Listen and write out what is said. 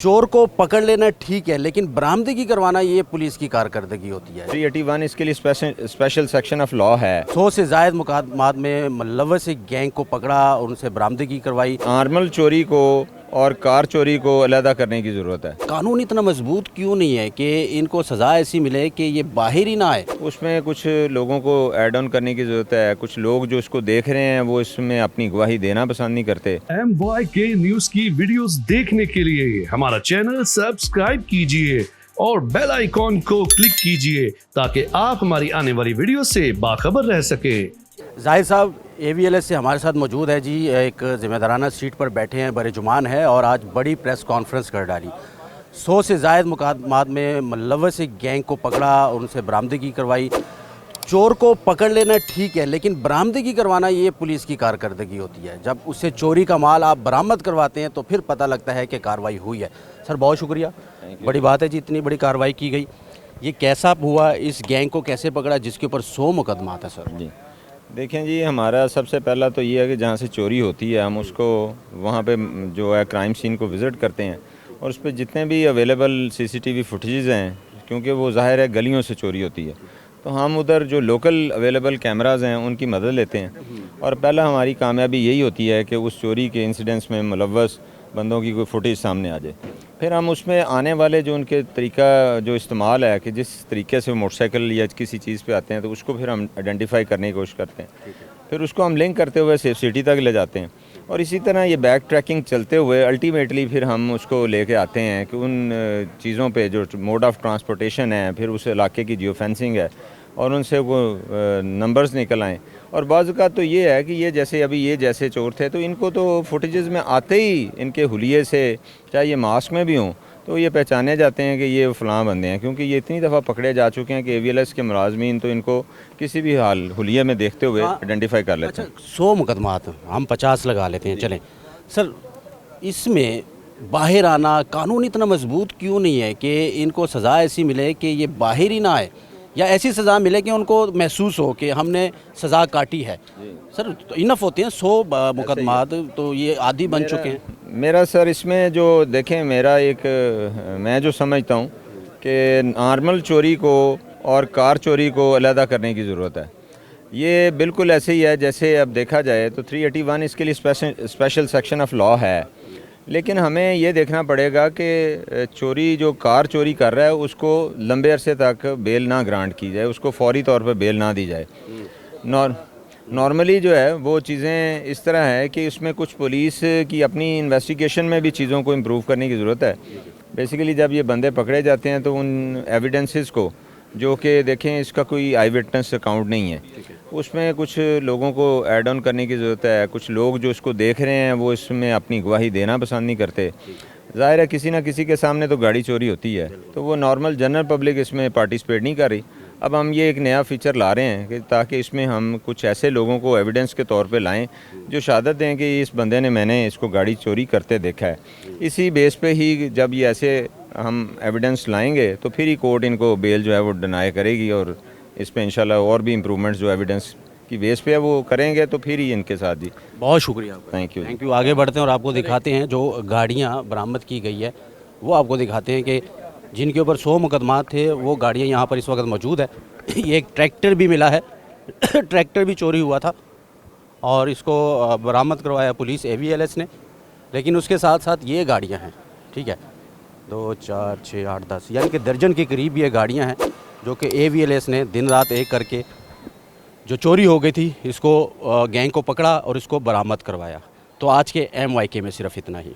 चोर को पकड़ लेना ठीक है, लेकिन बरामदगी करवाना ये पुलिस की कारकर्दगी होती है। 381 इसके लिए स्पेशल सेक्शन ऑफ लॉ है। 100 से ज़ायद मुकदमात में मुलव्वस एक गैंग को पकड़ा और उनसे बरामदगी करवाई। नॉर्मल चोरी को और कार चोरी को अलहदा करने की ज़रूरत है। कानून इतना मजबूत क्यों नहीं है कि इनको सज़ा ऐसी मिले कि ये बाहर ही ना आए? उसमें कुछ लोगों को ऐड ऑन करने की ज़रूरत है। कुछ लोग जो इसको देख रहे हैं वो इसमें अपनी गवाही देना पसंद नहीं करते। MYK न्यूज़ की वीडियोस देखने के लिए हमारा चैनल सब्सक्राइब कीजिए और बेल आइकॉन को क्लिक कीजिए ताकि आप हमारी आने वाली वीडियो से बाखबर रह सके। जाहिद साहब AVLS से हमारे साथ मौजूद है जी। एक ज़िम्मेदाराना सीट पर बैठे हैं, बड़े जुमान है और आज बड़ी प्रेस कॉन्फ्रेंस कर डाली। 100 से ज़ायद मुकदमात में मुलव्वस एक गैंग को पकड़ा और उनसे बरामदगी करवाई। चोर को पकड़ लेना ठीक है, लेकिन बरामदगी करवाना ये पुलिस की कारकर्दगी होती है। जब उससे चोरी का माल आप बरामद करवाते हैं तो फिर पता लगता है कि कार्रवाई हुई है। सर बहुत शुक्रिया, बड़ी बात है जी, इतनी बड़ी कार्रवाई की गई। ये कैसा हुआ, इस गैंग को कैसे पकड़ा जिसके ऊपर 100 मुकदमात है? सर जी देखें जी, हमारा सबसे पहला तो ये है कि जहाँ से चोरी होती है हम उसको वहाँ पे जो है क्राइम सीन को विज़िट करते हैं और उस पर जितने भी अवेलेबल CCTV फुटेजेस हैं, क्योंकि वो ज़ाहिर है गलियों से चोरी होती है, तो हम उधर जो लोकल अवेलेबल कैमराज़ हैं उनकी मदद लेते हैं। और पहला हमारी कामयाबी यही होती है कि उस चोरी के इंसिडेंट्स में मुलव्वस बंदों की कोई फुटेज सामने आ जाए। फिर हम उसमें आने वाले जो उनके तरीका जो इस्तेमाल है कि जिस तरीके से वो मोटरसाइकिल या किसी चीज़ पे आते हैं तो उसको फिर हम आइडेंटिफाई करने की कोशिश करते हैं। फिर उसको हम लिंक करते हुए सेफ सिटी तक ले जाते हैं और इसी तरह ये बैक ट्रैकिंग चलते हुए अल्टीमेटली फिर हम उसको लेके आते हैं कि उन चीज़ों पे जो मोड ऑफ़ ट्रांसपोर्टेशन है, फिर उस इलाके की जियो फेंसिंग है और उनसे वो नंबर्स निकल आएँ। और बाज़ का तो ये है कि ये जैसे अभी ये जैसे चोर थे तो इनको तो फुटेजेस में आते ही इनके हुलिये से, चाहे ये मास्क में भी हों, तो ये पहचाने जाते हैं कि ये फ़लाँ बंदे हैं, क्योंकि ये इतनी दफ़ा पकड़े जा चुके हैं कि AVLS के मुलाज़मीन तो इनको किसी भी हाल हुलिये में देखते हुए आइडेंटिफाई कर लेते हैं। 100 मुकदमात हम 50 लगा लेते हैं, चलें सर। इसमें बाहर आना कानून इतना मजबूत क्यों नहीं है कि इनको सज़ा ऐसी मिले कि ये बाहर ही ना आए, या ऐसी सज़ा मिले कि उनको महसूस हो कि हमने सज़ा काटी है? सर तो इनफ होते हैं 100 मुकदमात, तो ये आदी बन चुके हैं। मेरा सर इसमें जो देखें, मेरा एक मैं जो समझता हूँ कि नॉर्मल चोरी को और कार चोरी को अलहदा करने की ज़रूरत है। ये बिल्कुल ऐसे ही है जैसे अब देखा जाए तो 381 इसके लिए स्पेशल सेक्शन ऑफ लॉ है, लेकिन हमें ये देखना पड़ेगा कि चोरी जो कार चोरी कर रहा है उसको लंबे अरसे तक बेल ना ग्रांट की जाए, उसको फौरी तौर पर बेल ना दी जाए। नॉर्मली जो है वो चीज़ें इस तरह है कि उसमें कुछ पुलिस की अपनी इन्वेस्टिगेशन में भी चीज़ों को इम्प्रूव करने की ज़रूरत है। बेसिकली जब ये बंदे पकड़े जाते हैं तो उन एविडेंसेस को, जो कि देखें इसका कोई आई विटनेस अकाउंट नहीं है, उसमें कुछ लोगों को ऐड ऑन करने की ज़रूरत है। कुछ लोग जो इसको देख रहे हैं वो इसमें अपनी गवाही देना पसंद नहीं करते। ज़ाहिर है किसी ना किसी के सामने तो गाड़ी चोरी होती है, तो वो नॉर्मल जनरल पब्लिक इसमें पार्टिसिपेट नहीं कर रही। अब हम ये एक नया फ़ीचर ला रहे हैं कि ताकि इसमें हम कुछ ऐसे लोगों को एविडेंस के तौर पे लाएं जो शहादत दें कि इस बंदे ने, मैंने इसको गाड़ी चोरी करते देखा है। इसी बेस पे ही जब ये ऐसे हम एविडेंस लाएंगे तो फिर ही कोर्ट इनको बेल जो है वो डिनाई करेगी और इस पे इंशाल्लाह और भी इम्प्रूवमेंट्स जो एविडेंस की बेस पे है वो करेंगे, तो फिर ही इनके साथ जी। बहुत शुक्रिया, थैंक यू। Thank you. आगे बढ़ते हैं और आपको दिखाते हैं जो गाड़ियाँ बरामद की गई है, वो आपको दिखाते हैं कि जिनके ऊपर 100 मुकदमात थे वो गाड़ियाँ यहाँ पर इस वक्त मौजूद है। ये एक ट्रैक्टर भी मिला है ट्रैक्टर भी चोरी हुआ था और इसको बरामद करवाया पुलिस AVLS ने, लेकिन उसके साथ साथ ये गाड़ियाँ हैं, ठीक है, 2 4 6 8 10 यानी कि दर्जन के करीब ये गाड़ियाँ हैं जो कि AVLS ने दिन रात एक करके जो चोरी हो गई थी इसको गैंग को पकड़ा और इसको बरामद करवाया। तो आज के MYK में सिर्फ इतना ही।